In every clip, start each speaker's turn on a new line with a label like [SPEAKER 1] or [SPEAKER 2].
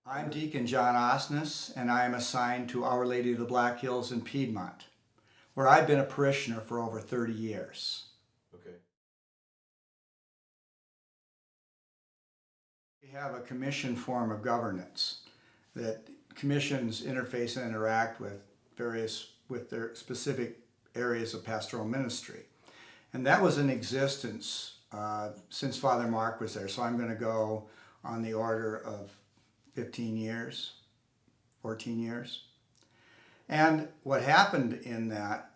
[SPEAKER 1] I'm Deacon John Osnes, and I am assigned to Our Lady of the Black Hills in Piedmont, where I've been a parishioner for over 30 years.
[SPEAKER 2] Okay.
[SPEAKER 1] We have a commission form of governance that commissions interface and interact with their specific areas of pastoral ministry. And that was in existence since Father Mark was there. So I'm going to go on the order of 15 years, 14 years. And what happened in that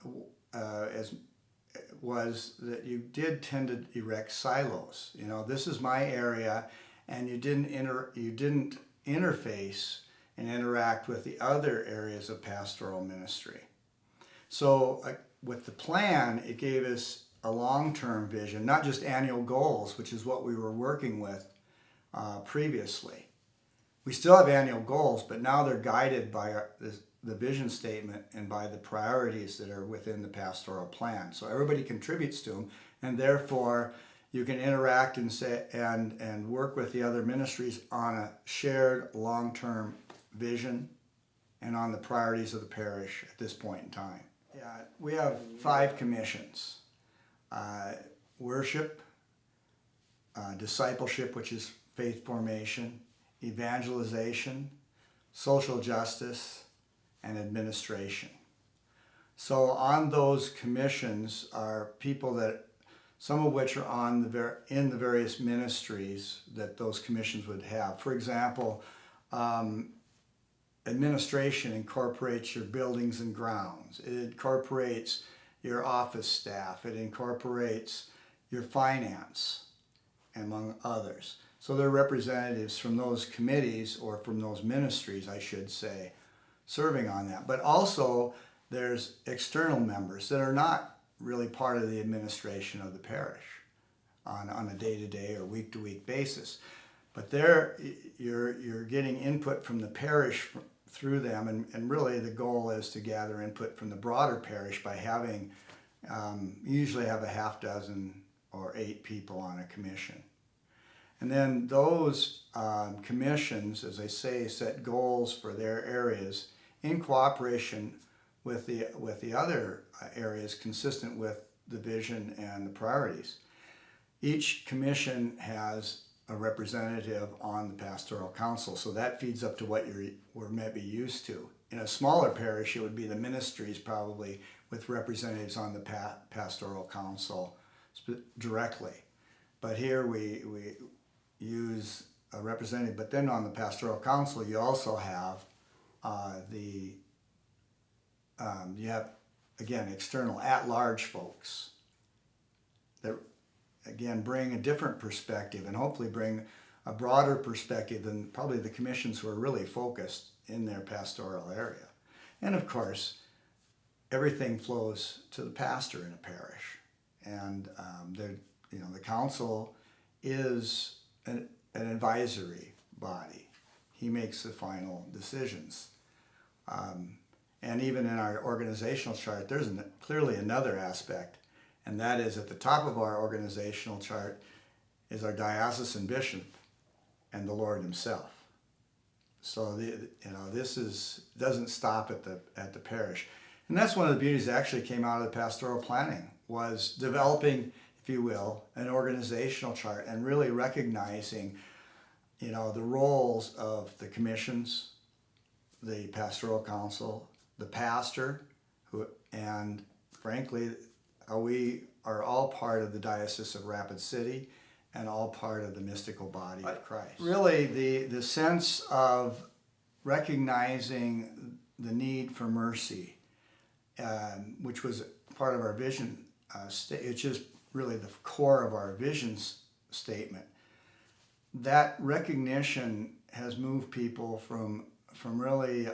[SPEAKER 1] was that you did tend to erect silos. You know, this is my area, and you didn't interface and interact with the other areas of pastoral ministry. So with the plan, it gave us a long-term vision, not just annual goals, which is what we were working with previously. We still have annual goals, but now they're guided by the vision statement and by the priorities that are within the pastoral plan. So everybody contributes to them, and therefore you can interact and work with the other ministries on a shared long-term vision and on the priorities of the parish at this point in time. Yeah, we have 5 commissions. Worship, discipleship, which is faith formation, evangelization, social justice, and administration. So on those commissions are people that, some of which are in the various ministries that those commissions would have. For example, administration incorporates your buildings and grounds. It incorporates your office staff. It incorporates your finance, among others. So they're representatives from those committees, or from those ministries, I should say, serving on that. But also there's external members that are not really part of the administration of the parish on a day-to-day or week-to-week basis. But you're getting input from the parish through them, and really the goal is to gather input from the broader parish by having, usually have a half dozen or 8 people on a commission. And then those commissions, as I say, set goals for their areas in cooperation with the other areas consistent with the vision and the priorities. Each commission has a representative on the pastoral council, so that feeds up to what we're maybe used to. In a smaller parish, it would be the ministries probably with representatives on the pastoral council directly. But here we use a representative, but then on the pastoral council you also have you have, again, external at-large folks that again bring a different perspective and hopefully bring a broader perspective than probably the commissions who are really focused in their pastoral area. And of course, everything flows to the pastor in a parish, and the council is an advisory body. He makes the final decisions. And even in our organizational chart, there's clearly another aspect, and that is at the top of our organizational chart is our diocesan bishop and the Lord himself. So this doesn't stop at the parish. And that's one of the beauties that actually came out of the pastoral planning, was developing, if you will, an organizational chart and really recognizing, the roles of the commissions, the pastoral council, the pastor, and frankly, we are all part of the Diocese of Rapid City and all part of the mystical body of Christ. Really, the sense of recognizing the need for mercy, which was part of our vision, it's just really the core of our vision statement. That recognition has moved people from really,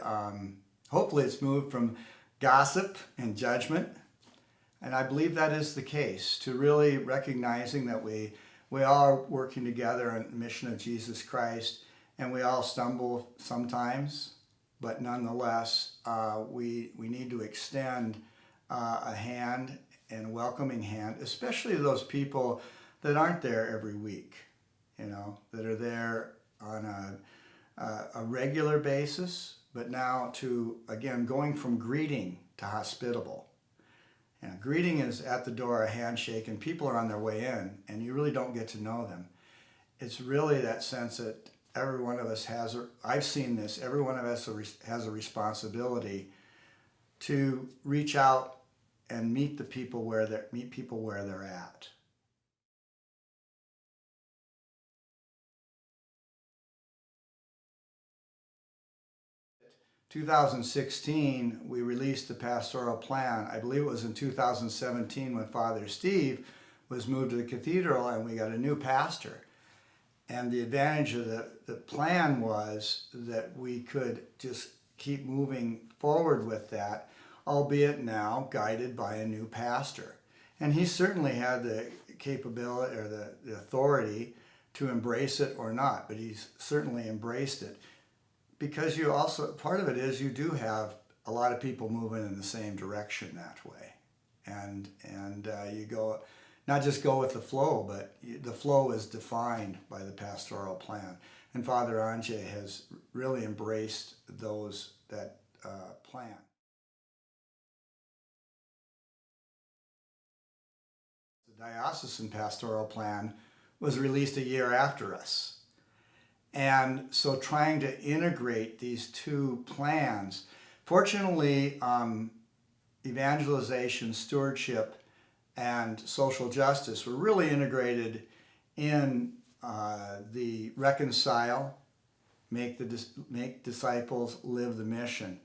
[SPEAKER 1] hopefully it's moved from gossip and judgment, and I believe that is the case, to really recognizing that we all are working together on the mission of Jesus Christ, and we all stumble sometimes, but nonetheless, we need to extend a hand, and a welcoming hand, especially to those people that aren't there every week, that are there on a regular basis, but now to, again, going from greeting to hospitable. And greeting is at the door, a handshake, and people are on their way in, and you really don't get to know them. It's really that sense that every one of us has, I've seen this, every one of us has a responsibility to reach out and meet people where they're at. 2016, we released the pastoral plan. I believe it was in 2017 when Father Steve was moved to the cathedral and we got a new pastor. And the advantage of the plan was that we could just keep moving forward with that, albeit now guided by a new pastor. And he certainly had the capability or the authority to embrace it or not, but he's certainly embraced it. Because you also, part of it is you do have a lot of people moving in the same direction that way. And you go, not just go with the flow, but the flow is defined by the pastoral plan. And Father Ange has really embraced that plan. The diocesan pastoral plan was released a year after us. And so trying to integrate these two plans, fortunately, evangelization, stewardship, and social justice were really integrated in the reconcile, make disciples, live the mission.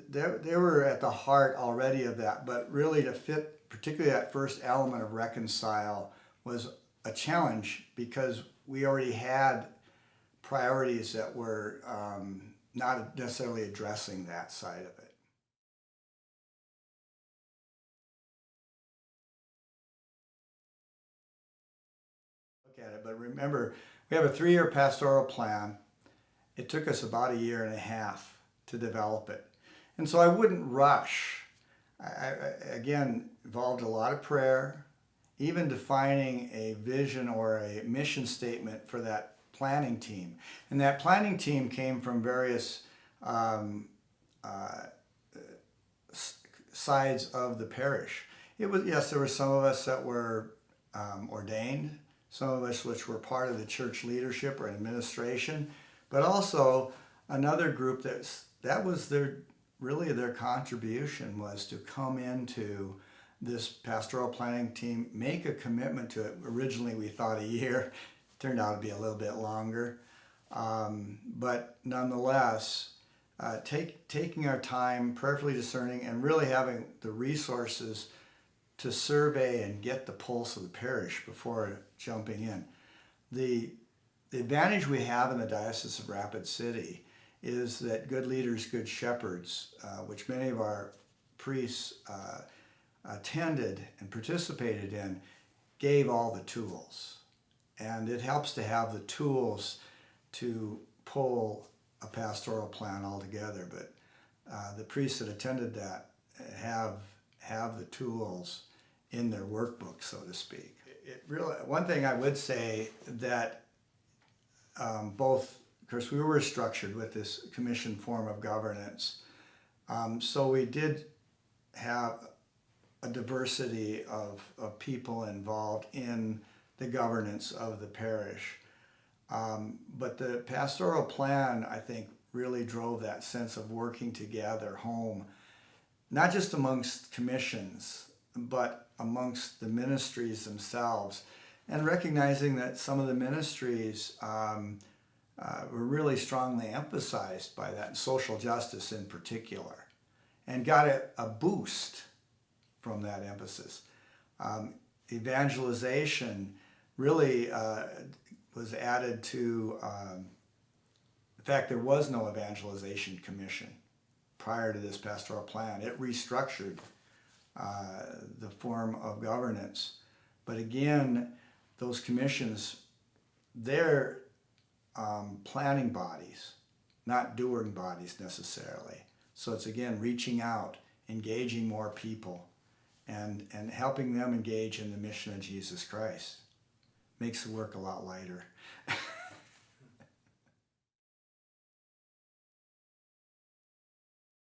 [SPEAKER 1] They were at the heart already of that, but really to fit, particularly that first element of reconcile, was a challenge because we already had priorities that were not necessarily addressing that side of it. Look at it, but remember, we have a 3-year pastoral plan. It took us about a year and a half to develop it. And so I wouldn't rush. I again, involved a lot of prayer, even defining a vision or a mission statement for that planning team. And that planning team came from various sides of the parish. It was, yes, there were some of us that were ordained, some of us which were part of the church leadership or administration, but also another group that was their contribution was to come into this pastoral planning team, make a commitment to it. Originally we thought a year, turned out to be a little bit longer, but nonetheless, taking our time, prayerfully discerning, and really having the resources to survey and get the pulse of the parish before jumping in. The advantage we have in the Diocese of Rapid City is that good leaders, good shepherds, which many of our priests attended and participated in, gave all the tools. And it helps to have the tools to pull a pastoral plan all together. But the priests that attended that have the tools in their workbook, so to speak. It really, one thing I would say that both, of course, we were structured with this commission form of governance, so we did have a diversity of people involved in the governance of the parish. But the pastoral plan, I think, really drove that sense of working together home, not just amongst commissions, but amongst the ministries themselves, and recognizing that some of the ministries were really strongly emphasized by that, social justice in particular, and got a boost from that emphasis. Evangelization really was added to, in fact, there was no evangelization commission prior to this pastoral plan. It restructured the form of governance. But again, those commissions, they're planning bodies, not doing bodies necessarily. So it's again reaching out, engaging more people, and helping them engage in the mission of Jesus Christ. Makes the work a lot lighter.